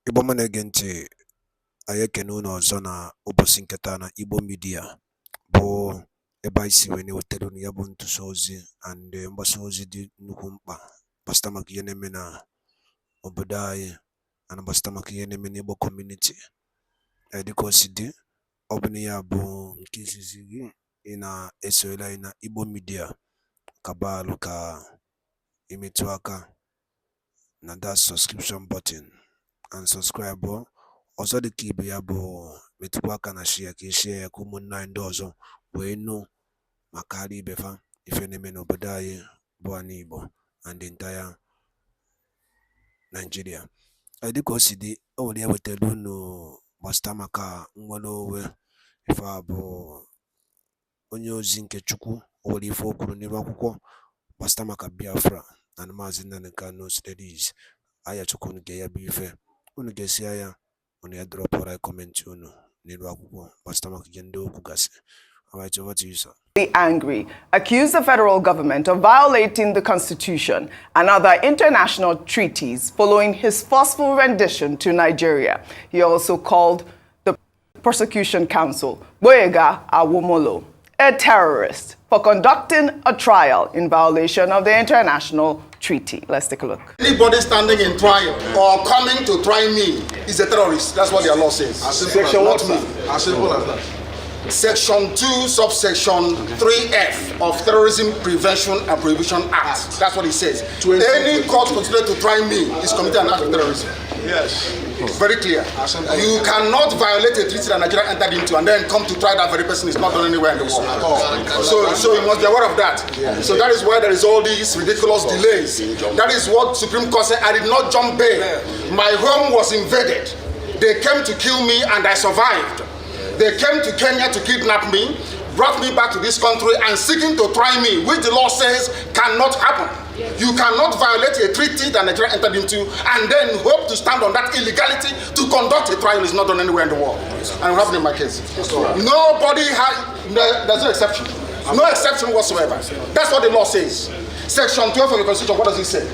Igbo mana ege ntị, anyị ekene unu ọzọ na ụbọchị nketa na Igbo Media bụ ebe anyị si wee na-ewetara unu ya bụ ntụsa ozi and mgbasa ozi dị nnukwu mkpa gbasịta maka ihe na-eme na obodo anyị na gbasịta maka ihe na-eme n'Igbo community. Dịka o si dị, ọ bụ na ya bụ nke izizi gị ị na-esoyere anyị na Igbo Media, kabalụ ka imetụ aka na that subscription button and subscribe. Ọzọ dị ka ibe ya bụ metụkwa aka na share ka ishare ya ka ụmụnne anyị ndị ọzọ wee nụ maka ara ibefa ife na-eme n'obodo anyị bụ ana Igbo and the entire Nigeria. Dịka o si dị, o nwere ya wetara unu gbasịta maka nnwere onwe. Ife a bụ onye ozi nke Chukwu, o nwere ife o kwuru n'iru akwụkwọ gbasịta maka Biafra na Maazị Nnamdi Kanu studies. Aya Chukwu unu ga ya bụ ife unu ga-esi ya unu ya drop right comment unu n'iru akwụkwọ gbasịta maka ihe ndị okwu gasị. Alright, over to you, sir. Angry, accused the federal government of violating the Constitution and other international treaties following his forceful rendition to Nigeria. He also called the Prosecution Council, Boyega Awomolo, a terrorist for conducting a trial in violation of the international treaty. Let's take a look. Anybody standing in trial or coming to try me is a terrorist. That's what their law says. Section what? As simple as that. Section 2, subsection 3F of Terrorism Prevention and Prohibition Act. That's what it says. Any court considered to try me is committing an act of terrorism. Yes. Very clear. You cannot violate a treaty that Nigeria entered into and then come to try that very person. Is not done anywhere in the world. So you must be aware of that. So that is why there is all these ridiculous delays. That is what Supreme Court said. I did not jump bail. My home was invaded. They came to kill me and I survived. They came to Kenya to kidnap me, brought me back to this country and seeking to try me, which the law says cannot happen. You cannot violate a treaty that Nigeria entered into and then hope to stand on that illegality to conduct a trial. Is not done anywhere in the world. And it happened in my case. Nobody has, there's no exception. No exception whatsoever. That's what the law says. Section 12 of the Constitution, what does it say?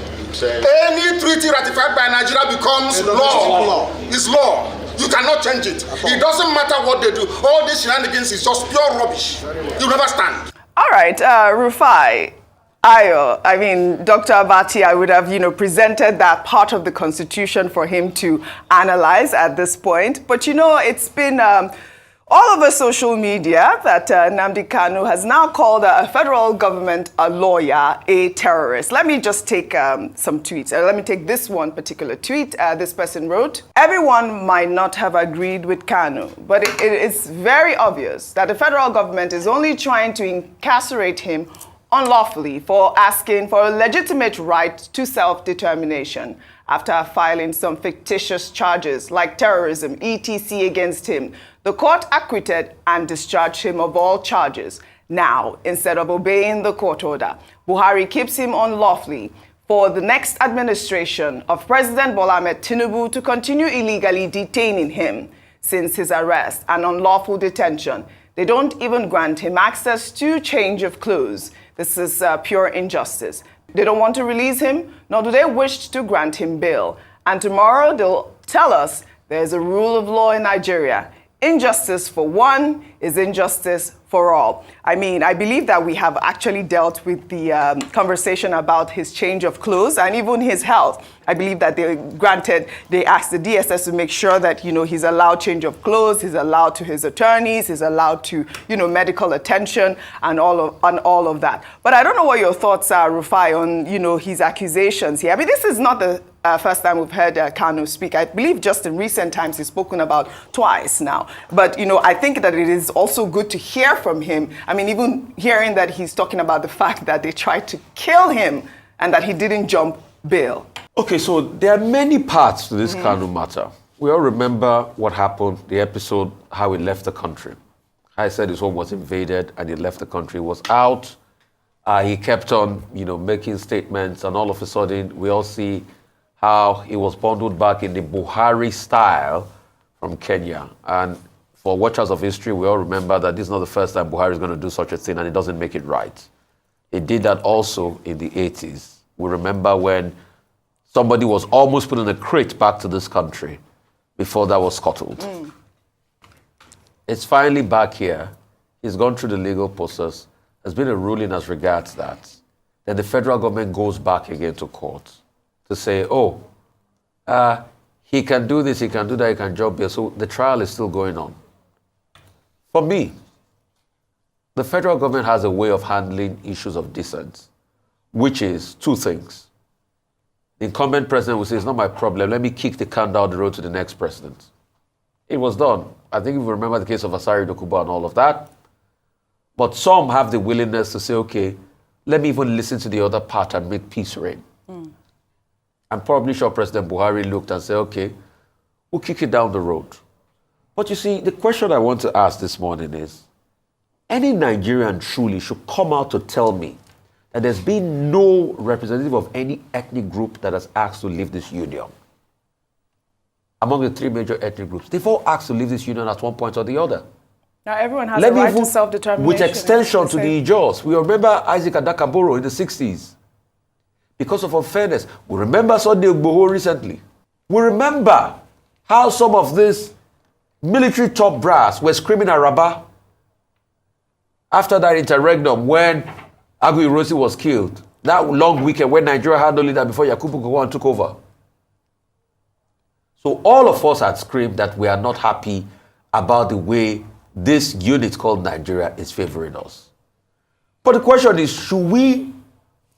Any treaty ratified by Nigeria becomes law. It's law. You cannot change it. It doesn't matter what they do. All these shenanigans is just pure rubbish. You never stand. All right, Rufai, Ayo, I mean, Dr. Abati, I would have, presented that part of the Constitution for him to analyze at this point. But, it's been all over social media that Nnamdi Kanu has now called a federal government, a lawyer, a terrorist. Let me just take some tweets. Let me take this one particular tweet. This person wrote, "Everyone might not have agreed with Kanu, but it is very obvious that the federal government is only trying to incarcerate him unlawfully for asking for a legitimate right to self-determination after filing some fictitious charges like terrorism, etc. against him. The court acquitted and discharged him of all charges. Now, instead of obeying the court order, Buhari keeps him unlawfully for the next administration of President Bola Ahmed Tinubu to continue illegally detaining him since his arrest and unlawful detention. They don't even grant him access to change of clothes. This is pure injustice. They don't want to release him, nor do they wish to grant him bail. And tomorrow they'll tell us there's a rule of law in Nigeria. Injustice for one is injustice for all." I mean, I believe that we have actually dealt with the conversation about his change of clothes and even his health. I believe that they asked the DSS to make sure that, he's allowed change of clothes, he's allowed to his attorneys, he's allowed to, medical attention and all of that. But I don't know what your thoughts are, Rufai, on, his accusations here. I mean, this is not the first time we've heard Kanu speak. I believe just in recent times he's spoken about twice now. But, I think that it is also good to hear from him. I mean, even hearing that he's talking about the fact that they tried to kill him and that he didn't jump bail. Okay, so there are many parts to this Kanu matter. We all remember what happened, the episode, how he left the country. I said his home was invaded and he left the country, was out. He kept on, making statements, and all of a sudden we all see how he was bundled back in the Buhari style from Kenya. And for watchers of history, we all remember that this is not the first time Buhari is going to do such a thing, and it doesn't make it right. He did that also in the 80s. We remember when somebody was almost put in a crate back to this country. before that was scuttled. It's finally back here. He's gone through the legal process. There's been a ruling as regards that. Then the federal government goes back again to court to say, oh, he can do this, he can do that, he can job here. So the trial is still going on. For me, the federal government has a way of handling issues of dissent, which is two things. The incumbent president will say, it's not my problem, let me kick the can down the road to the next president. It was done. I think if you remember the case of Asari Dokubo and all of that. But some have the willingness to say, okay, let me even listen to the other part and make peace reign. I'm probably sure President Buhari looked and said, okay, we'll kick it down the road. But you see, the question I want to ask this morning is, any Nigerian truly should come out to tell me that there's been no representative of any ethnic group that has asked to leave this union. Among the three major ethnic groups, they've all asked to leave this union at one point or the other. Now everyone has a right to self-determination. With extension to the Ijaws. We remember Isaac Adakaboro in the 60s. Because of unfairness. We remember Sunday Igboho recently. We remember how some of these military top brass were screaming Araba after that interregnum when Agu Ironsi was killed. That long weekend when Nigeria had no leader before Yakubu Gowon took over. So all of us had screamed that we are not happy about the way this unit called Nigeria is favoring us. But the question is, should we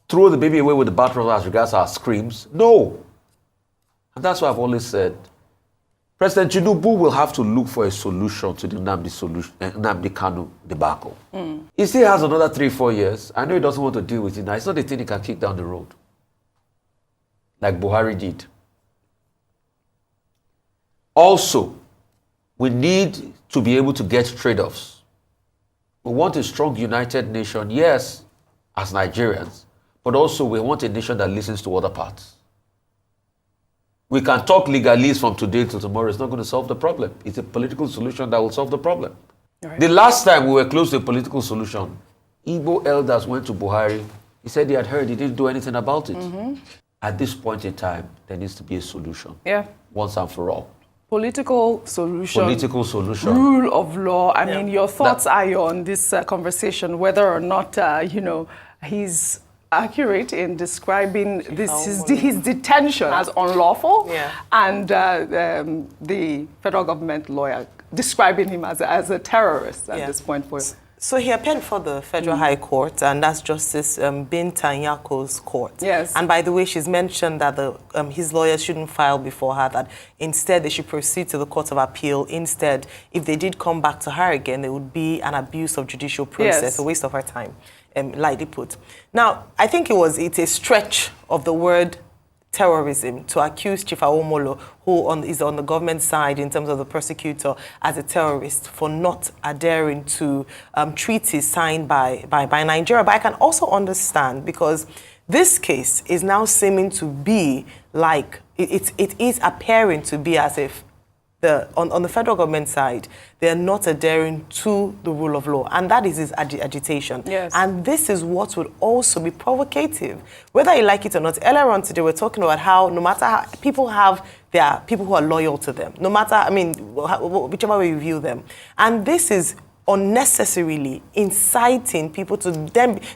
throw the baby away with the bathwater as regards our screams? No. And that's why I've always said, President Tinubu will have to look for a solution to the Nnamdi Kanu debacle. He still has another 3-4 years. I know he doesn't want to deal with it now. It's not a thing he can kick down the road, like Buhari did. Also, we need to be able to get trade-offs. We want a strong, united nation, yes, as Nigerians, but also we want a nation that listens to other parts. We can talk legalese from today till tomorrow. It's not going to solve the problem. It's a political solution that will solve the problem. Right. The last time we were close to a political solution, Igbo elders went to Buhari. He said he had heard, he didn't do anything about it. At this point in time, there needs to be a solution. Yeah. Once and for all. Political solution. Political solution. Rule of law. I mean, your thoughts are on this conversation, whether or not, he's accurate in describing his detention as unlawful, and the federal government lawyer describing him as a terrorist at this point. So he appeared for the Federal High Court, and that's Justice Binta Nyako's court. Yes. And by the way, she's mentioned that his lawyers shouldn't file before her, that instead they should proceed to the Court of Appeal. Instead, if they did come back to her again, there would be an abuse of judicial process, a waste of her time, lightly put. Now, I think it's a stretch of the word terrorism to accuse Chief Awomolo, who is on the government side in terms of the prosecutor, as a terrorist for not adhering to treaties signed by Nigeria. But I can also understand, because this case is now seeming to be like, it is appearing to be as if on the federal government side, they are not adhering to the rule of law, and that is his agitation. Yes. And this is what would also be provocative, whether you like it or not. Earlier on today, we're talking about how no matter how people have their people who are loyal to them, no matter, I mean, whichever way you view them, and this is unnecessarily inciting people to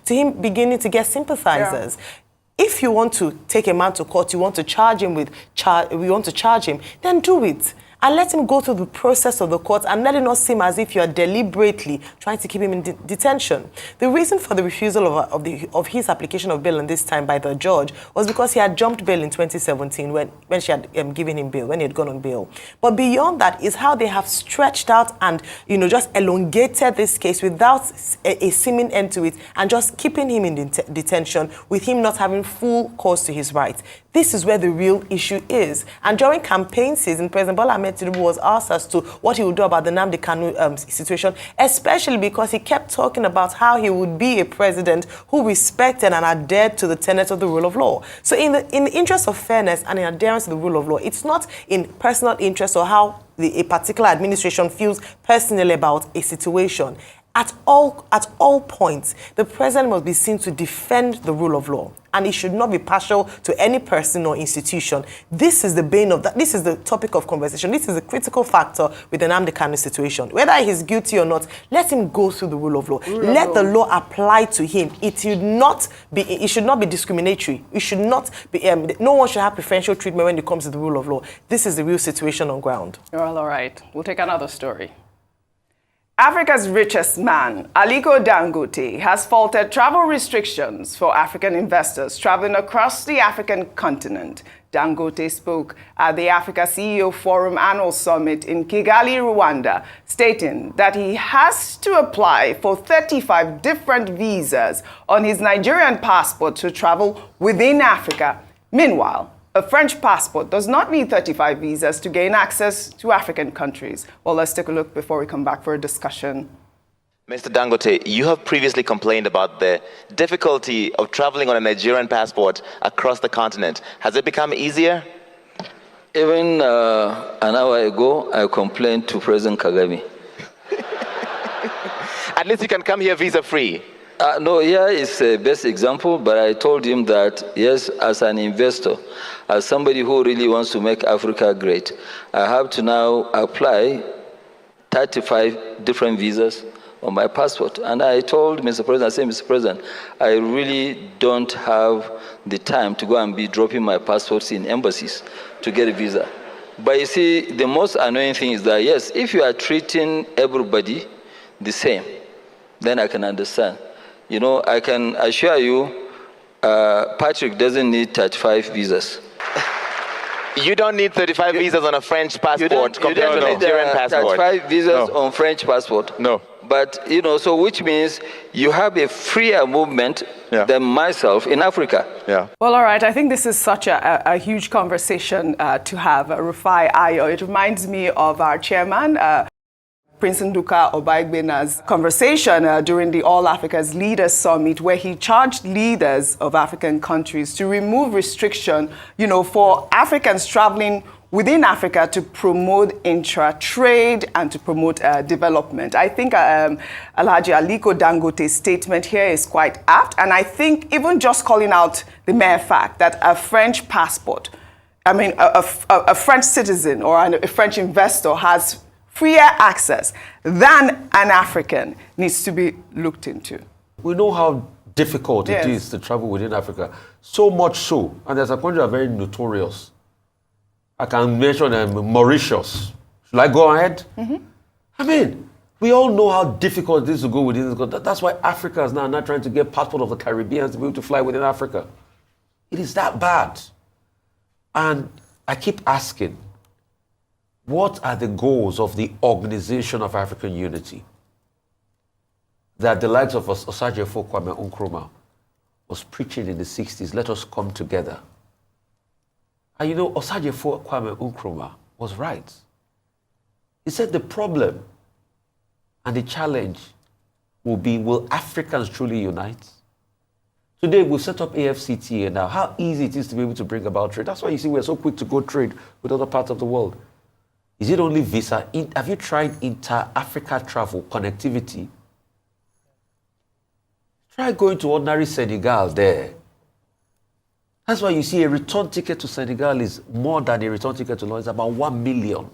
him beginning to get sympathizers. If you want to take a man to court, you want to charge him then do it. And let him go through the process of the court, and let it not seem as if you are deliberately trying to keep him in detention. The reason for the refusal of his application of bail, and this time by the judge, was because he had jumped bail in 2017 when she had given him bail, when he had gone on bail. But beyond that is how they have stretched out and just elongated this case without a seeming end to it, and just keeping him in detention with him not having full course to his rights. This is where the real issue is. And during campaign season, President Bola Ahmed Tinubu was asked as to what he would do about the Nnamdi Kanu situation, especially because he kept talking about how he would be a president who respected and adhered to the tenets of the rule of law. So in the interest of fairness and in adherence to the rule of law, it's not in personal interest or how a particular administration feels personally about a situation. At all points, the president must be seen to defend the rule of law, and he should not be partial to any person or institution. This is the bane of that. This is the topic of conversation. This is a critical factor with the Nnamdi Kanu situation. Whether he's guilty or not, let him go through the rule of law. Let the law apply to him. It should not be discriminatory. It should not be. No one should have preferential treatment when it comes to the rule of law. This is the real situation on ground. Well, all right. We'll take another story. Africa's richest man, Aliko Dangote, has faulted travel restrictions for African investors traveling across the African continent. Dangote spoke at the Africa CEO Forum Annual Summit in Kigali, Rwanda, stating that he has to apply for 35 different visas on his Nigerian passport to travel within Africa. Meanwhile, a French passport does not need 35 visas to gain access to African countries. Well, let's take a look before we come back for a discussion. Mr. Dangote, you have previously complained about the difficulty of traveling on a Nigerian passport across the continent. Has it become easier? Even an hour ago, I complained to President Kagame. At least you can come here visa-free. No, here is the best example, but I told him that, yes, as an investor, as somebody who really wants to make Africa great, I have to now apply 35 different visas on my passport. And I told Mr. President, I said, Mr. President, I really don't have the time to go and be dropping my passports in embassies to get a visa. But you see, the most annoying thing is that, yes, if you are treating everybody the same, then I can understand. You know, I can assure you, Patrick doesn't need 35 visas. You don't need 35 visas on a French passport compared to a Nigerian passport. 35 visas on French passport. No. But, you know, so which means you have a freer movement than myself in Africa. Yeah. Well, all right. I think this is such a huge conversation to have. Rufai Ayo. It reminds me of our chairman, Prince Nduka Obaigbena's conversation during the All Africa's Leaders Summit, where he charged leaders of African countries to remove restriction, you know, for Africans traveling within Africa to promote intra-trade and to promote development. I think Alhaji Aliko Dangote's statement here is quite apt, and I think even just calling out the mere fact that a French passport, I mean, a French citizen or a French investor has freer access than an African needs to be looked into. We know how difficult it is to travel within Africa. So much so, and there's a country that are very notorious. I can mention Mauritius. Should I go ahead? I mean, we all know how difficult it is to go within this country. That's why Africa is now not trying to get passport of the Caribbean to be able to fly within Africa. It is that bad. And I keep asking, what are the goals of the Organization of African Unity? That the likes of Osagyefo Kwame Nkrumah was preaching in the 60s, let us come together. And you know, Osagyefo Kwame Nkrumah was right. He said the problem and the challenge will be, will Africans truly unite? Today, we've set up AFCTA now. How easy it is to be able to bring about trade. That's why you see we're so quick to go trade with other parts of the world. Is it only visa? Have you tried inter-Africa travel, connectivity? Try going to ordinary Senegal there. That's why you see a return ticket to Senegal is more than a return ticket to London. It's about 1 million.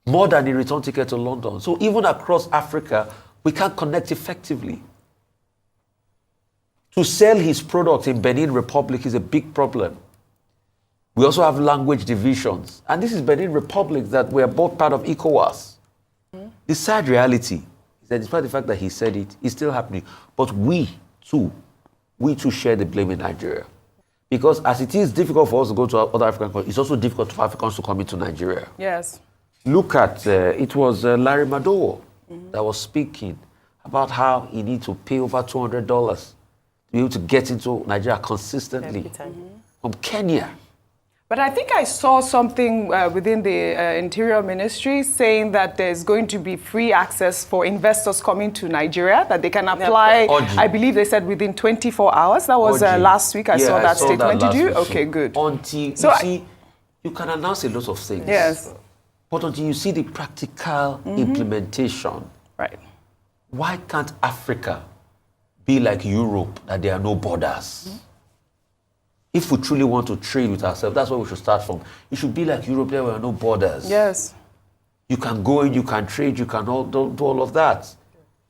More than a return ticket to London. So even across Africa, we can't connect effectively. To sell his products in Benin Republic is a big problem. We also have language divisions. And this is Benin Republic that we are both part of ECOWAS. The sad reality is that despite the fact that he said it, it's still happening. But we too share the blame in Nigeria. Because as it is difficult for us to go to other African countries, it's also difficult for Africans to come into Nigeria. Yes. Look at, it was Larry Madowo that was speaking about how he needs to pay over $200 to be able to get into Nigeria consistently from Kenya. But I think I saw something within the Interior Ministry saying that there's going to be free access for investors coming to Nigeria, that they can apply, I believe they said within 24 hours. That was last week. I saw that statement. Did you? Okay, good. Until, you see, you can announce a lot of things. Yes. But until you see the practical implementation, right, why can't Africa be like Europe, that there are no borders? If we truly want to trade with ourselves, that's where we should start from. It should be like Europe, there are no borders. Yes. You can go in, you can trade, you can do all of that.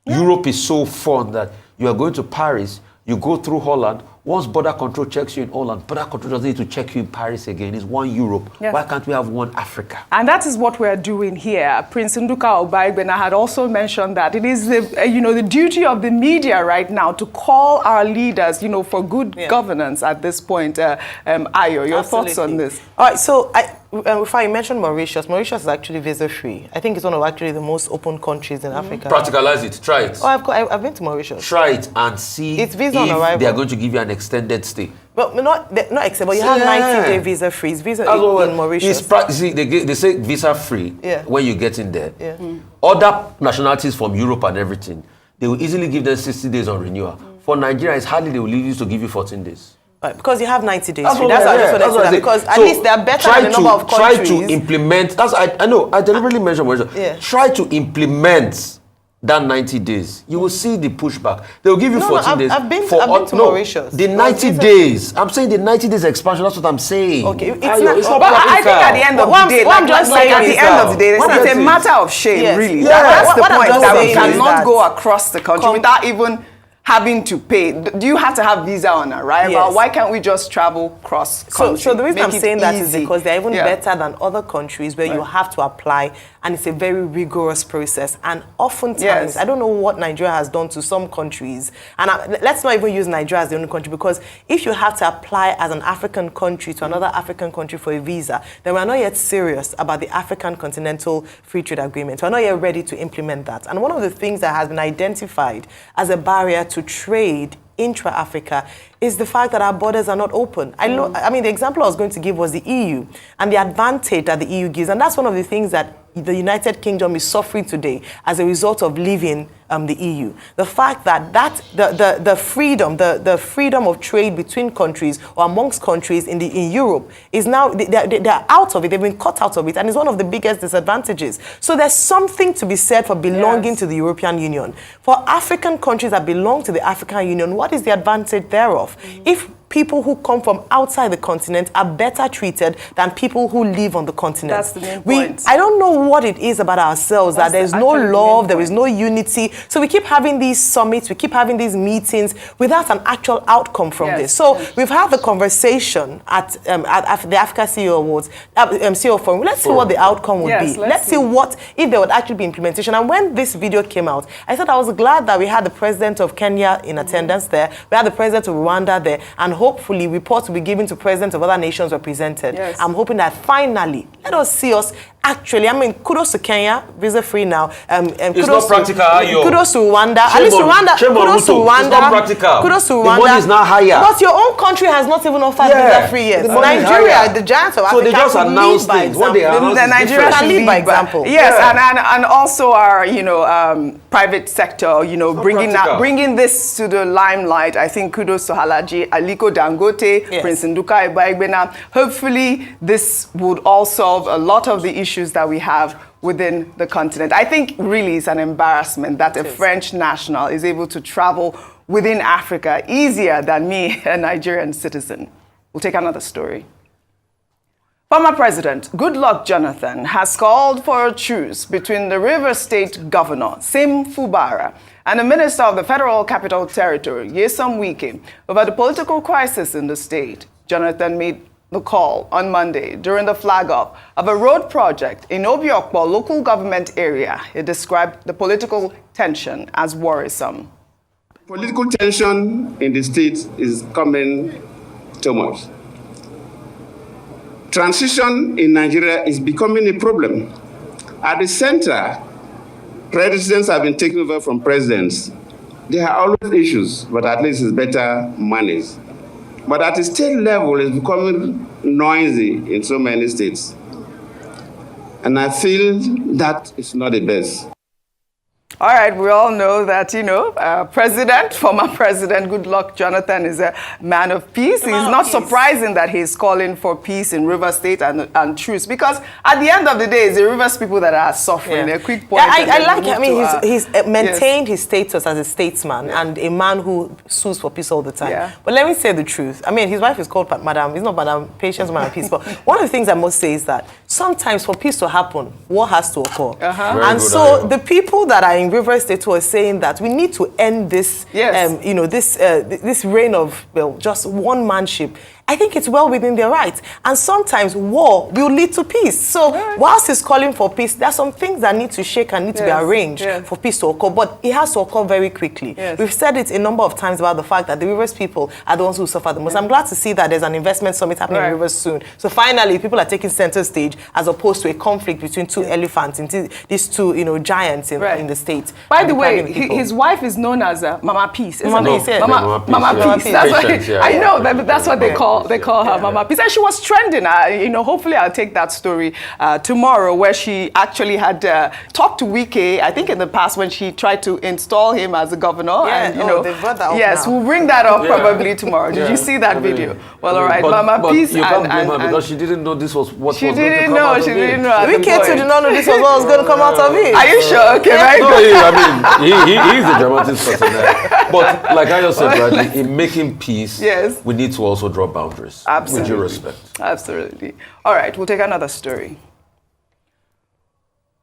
Yeah. Europe is so fun that you are going to Paris, you go through Holland. Once border control checks you in Holland, border control doesn't need to check you in Paris again. It's one Europe. Yeah. Why can't we have one Africa? And that is what we're doing here. Prince Nduka Obaegbena had also mentioned that it is the the duty of the media right now to call our leaders, for good governance at this point. Ayo, your thoughts on this? All right. So before you mentioned Mauritius, Mauritius is actually visa-free. I think it's one of actually the most open countries in Africa. Practicalize it. Try it. Oh, I've been to Mauritius. Try it and see it's visa on arrival. They are going to give you an extended stay. But not extended, but you have 90-day visa-free. It's visa in Mauritius. See, they say visa-free when you get in there. Yeah. Other nationalities from Europe and everything, they will easily give them 60 days on renewal. For Nigeria, it's hardly they will leave you to give you 14 days. Right, because you have 90 days. That's what I say. Because at least they are better than the number of countries. Try to implement. I know. I deliberately mentioned Mauritius. Yeah. Try to implement that 90 days. You will see the pushback. They will give you 14 days. I've been to Mauritius. The 90 days. I'm saying the 90 days expansion. That's what I'm saying. Okay, it's not but I think at the end of the day, it's a matter of shame, really. That's the point, that we cannot go across the country without even having to pay. Do you have to have visa on arrival? Yes. Why can't we just travel cross country? So the reason I'm saying that is because they're even better than other countries where you have to apply, and it's a very rigorous process. And oftentimes, I don't know what Nigeria has done to some countries. And let's not even use Nigeria as the only country, because if you have to apply as an African country to another African country for a visa, then we're not yet serious about the African Continental Free Trade Agreement. We're not yet ready to implement that. And one of the things that has been identified as a barrier to trade intra-Africa is the fact that our borders are not open. I mean, the example I was going to give was the EU and the advantage that the EU gives. And that's one of the things that the United Kingdom is suffering today as a result of leaving the EU. The fact that the freedom of trade between countries or amongst countries in Europe is now, they're out of it. They've been cut out of it, and it's one of the biggest disadvantages. So there's something to be said for belonging to the European Union. For African countries that belong to the African Union, what is the advantage thereof? If people who come from outside the continent are better treated than people who live on the continent. That's the main point. I don't know what it is about ourselves that there's no love, there is no unity. So we keep having these summits, we keep having these meetings without an actual outcome from this. So we've had the conversation at the Africa CEO Awards, CEO Forum. Let's see what the outcome would be. Let's see what, if there would actually be implementation. And when this video came out, I thought I was glad that we had the president of Kenya in attendance there, we had the president of Rwanda there, and hopefully reports will be given to presidents of other nations represented. I'm hoping that finally, let us see us actually, I mean, kudos to Kenya, visa-free now. It's not practical, kudos to Rwanda. At least Rwanda, kudos to Rwanda. It's not practical. Kudos to Rwanda. The money is not higher. But your own country has not even offered visa-free yet. Nigeria, the giants of Africa, so they just announced things. What they announced is Nigeria can lead by example. And also our, private sector, bringing this to the limelight. I think kudos to Halaji Aliko Dangote, Prince Nduka Obaegbena. Hopefully, this would all solve a lot of the issues that we have within the continent. I think really it's an embarrassment that a French national is able to travel within Africa easier than me, a Nigerian citizen. We'll take another story. Former President Goodluck Jonathan has called for a truce between the Rivers State Governor, Sim Fubara, and the Minister of the Federal Capital Territory, Nyesom Wike, over the political crisis in the state. Jonathan made the call on Monday during the flag-off of a road project in Obiokpo local government area. He described the political tension as worrisome. Political tension in the state is coming too much. Transition in Nigeria is becoming a problem. At the center, presidents have been taken over from presidents. There are always issues, but at least it's better managed. But at the state level, it's becoming noisy in so many states. And I feel that is not the best. All right, we all know that, former President Goodluck Jonathan is a man of peace. It's not surprising that he's calling for peace in Rivers State and truce, because at the end of the day, it's the Rivers people that are suffering. Yeah. A quick point. He's maintained his status as a statesman and a man who sues for peace all the time. Yeah. But let me say the truth. I mean, his wife is called Madam. He's not Madam Patience, Madam Peace. But one of the things I must say is that sometimes for peace to happen, war has to occur. And so the people that are in Rivers State who are saying that we need to end this, this reign of just one-manship, I think it's well within their rights. And sometimes war will lead to peace. So whilst he's calling for peace, there are some things that need to shake and need to be arranged for peace to occur. But it has to occur very quickly. We've said it a number of times about the fact that the Rivers people are the ones who suffer the most. I'm glad to see that there's an investment summit happening in Rivers soon. So finally, people are taking center stage as opposed to a conflict between two elephants, these two giants in the state. By the way, his wife is known as Mama Peace. Mama Peace. Mama Peace. That's what I know. That's what they call. They call her Mama Peace. And she was trending. Hopefully I'll take that story tomorrow, where she actually had talked to Wike, I think in the past, when she tried to install him as a governor. Yeah, and, they brought that up yes, now. we'll bring that up probably tomorrow. Did you see that video? Well, all right, Mama Peace. You can't blame her because she didn't know this was what she was going to come out of it. She didn't know. Wike too did not know this was what was going to come out of it. Are you sure? Okay, very good. He's a dramatic person there. But like I just said, Bradley, in making peace, we need to also draw boundaries. Absolutely. With due respect. Absolutely. All right, we'll take another story.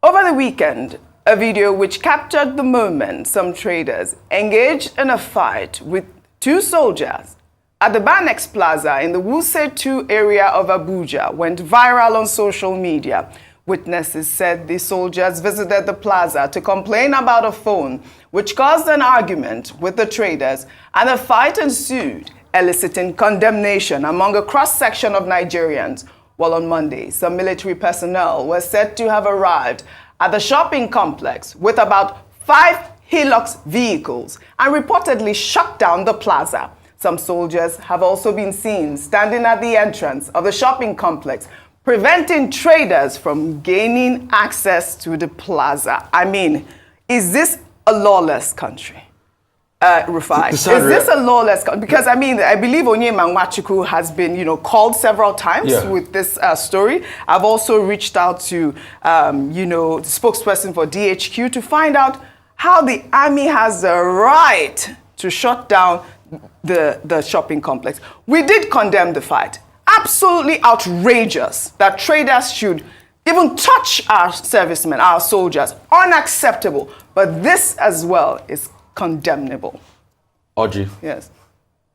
Over the weekend, a video which captured the moment some traders engaged in a fight with two soldiers at the Banex Plaza in the Wuse 2 area of Abuja went viral on social media. Witnesses said the soldiers visited the plaza to complain about a phone, which caused an argument with the traders, and a fight ensued, eliciting condemnation among a cross-section of Nigerians. While on Monday, some military personnel were said to have arrived at the shopping complex with about 5 Hilux vehicles and reportedly shut down the plaza. Some soldiers have also been seen standing at the entrance of the shopping complex, preventing traders from gaining access to the plaza. I mean, is this a lawless country? Rufai, is this a lawless country? Because, I mean, I believe Onyema Nwachukwu has been, called several times with this story. I've also reached out to, the spokesperson for DHQ to find out how the army has the right to shut down the shopping complex. We did condemn the fight. Absolutely outrageous that traders should even touch our servicemen, our soldiers. Unacceptable. But this as well is condemnable. Audrey, yes,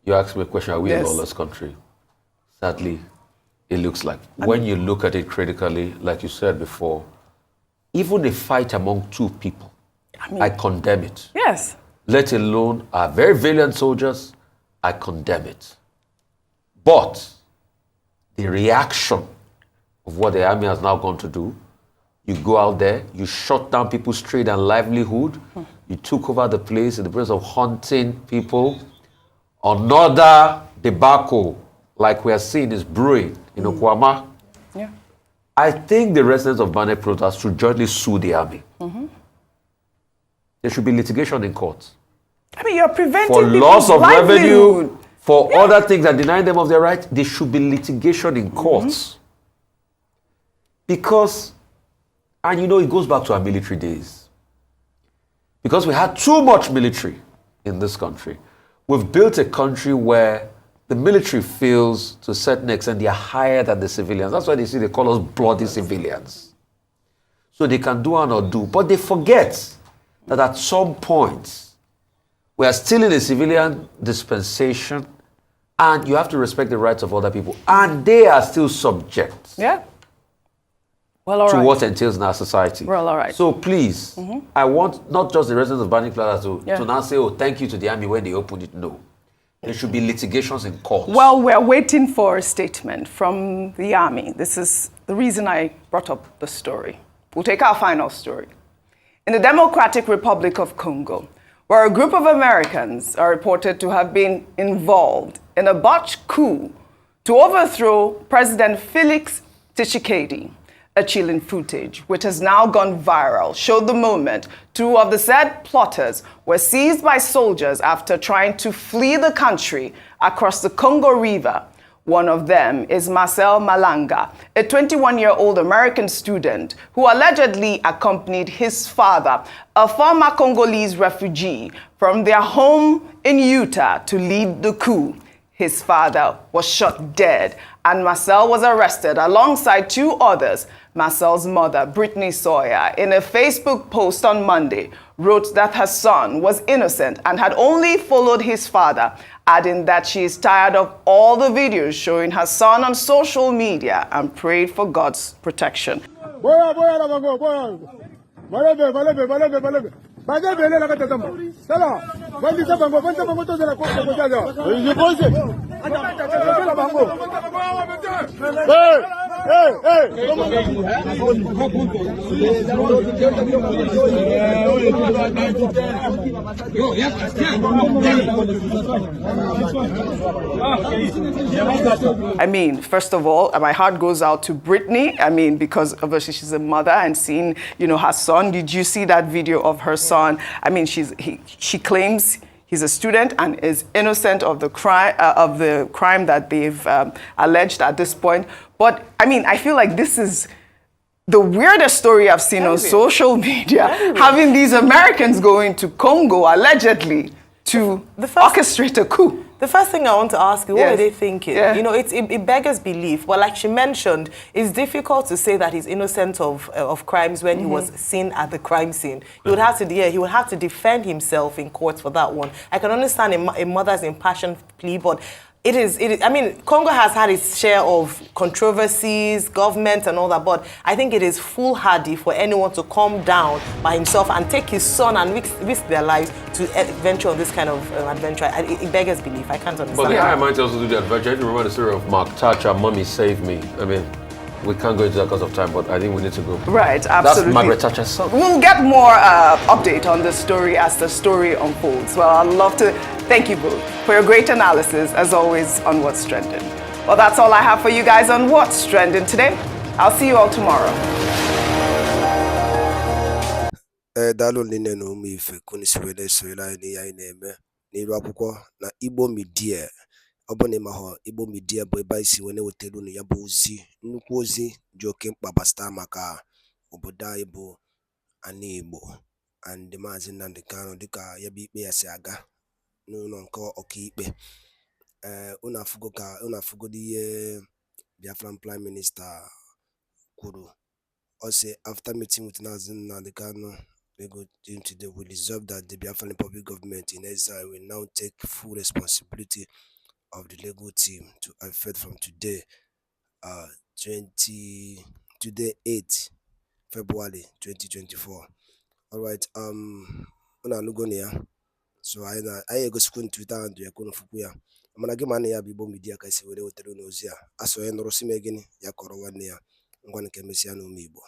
you asked me a question, are we a lawless country? Sadly, it looks like. When you look at it critically, like you said before, even a fight among two people, I condemn it. Yes. Let alone our very valiant soldiers, I condemn it. But the reaction of what the army has now gone to do, you go out there, you shut down people's trade and livelihood, you took over the place in the process of hunting people. Another debacle, like we are seeing, is brewing in Okwama. Yeah. I think the residents of Banex Plaza should jointly sue the army. There should be litigation in courts. I mean, you're preventing for loss of livelihood. Revenue, for other things that deny them of their right, there should be litigation in courts. Because, and it goes back to our military days. Because we had too much military in this country. We've built a country where the military feels, to a certain extent, they are higher than the civilians. That's why they call us bloody civilians. So they can do and not do. But they forget that at some point, we are still in a civilian dispensation, and you have to respect the rights of other people. And they are still subject to what entails in our society. Well, all right. So please, I want not just the residents of Banex Plaza to now say, thank you to the army when they opened it. No. There should be litigations in court. Well, we're waiting for a statement from the army. This is the reason I brought up the story. We'll take our final story. In the Democratic Republic of Congo, where a group of Americans are reported to have been involved in a botched coup to overthrow President Felix Tshisekedi, A chilling footage, which has now gone viral, showed the moment two of the said plotters were seized by soldiers after trying to flee the country across the Congo River. One of them is Marcel Malanga, a 21-year-old American student who allegedly accompanied his father, a former Congolese refugee, from their home in Utah to lead the coup. His father was shot dead, and Marcel was arrested alongside two others. Marcel's mother, Brittany Sawyer, in a Facebook post on Monday, wrote that her son was innocent and had only followed his father, adding that she is tired of all the videos showing her son on social media and prayed for God's protection. I mean, first of all, my heart goes out to Brittany. I mean, because obviously she's a mother and seeing, you know, her son. Did you see that video of her son? I mean, she claims he's a student and is innocent of the crime that they've alleged at this point. But I mean, I feel like this is the weirdest story I've seen on social media, having these Americans going to Congo allegedly to orchestrate a coup. The first thing I want to ask you, what are they thinking? Yeah. You know, it beggars belief. But like she mentioned, it's difficult to say that he's innocent of crimes when he was seen at the crime scene. He would have to, he would have to defend himself in court for that one. I can understand a mother's impassioned plea, but it is, I mean, Congo has had its share of controversies, government and all that, but I think it is foolhardy for anyone to come down by himself and take his son and risk their lives to venture on this kind of adventure. It beggars belief. I can't understand. But the higher might also do the adventure. I remember the story of Mark Thatcher, Mommy Save Me. I mean, we can't go into that because of time, but I think we need to go. Right, absolutely. That's Margaret Thatcher's son. We'll get more update on this story as the story unfolds. Well, I'd love to thank you both for your great analysis, as always, on What's Trending. Well, that's all I have for you guys on What's Trending today. I'll see you all tomorrow. Dalo nine no umu ife kunisiwele soila ni ya ineme ni akwụkwọ na Igbo Media. Ọ bụ na ịma Igbo Media bụ ebe isi wene wetelu ya bụ ozi, nnukwu ozi dị oke mkpa gbasara maka obodo anyị bụ ana Igbo and Maazị Nnamdi Kanu dịka ya bụ ikpe ya si aga n'ụlọ nke ọkaikpe. Unu afụgodo ihe Biafran Prime Minister kwuru. Ọ sị after meeting with Nnamdi Kanu today, we resolve that the Biafran Republic government in exile will now take full responsibility of the legal team to effect from today, 8 February 2024. All right. Una lugonia. So I go school Twitter and ya kono fukuya. Amana ge mane ya Igbo Media ka isi were wetero n'ozi a. Aso ya nọrọ sime gini ya kọrọ nwanne ya. Ngwa nke mesia n'ume Igbo.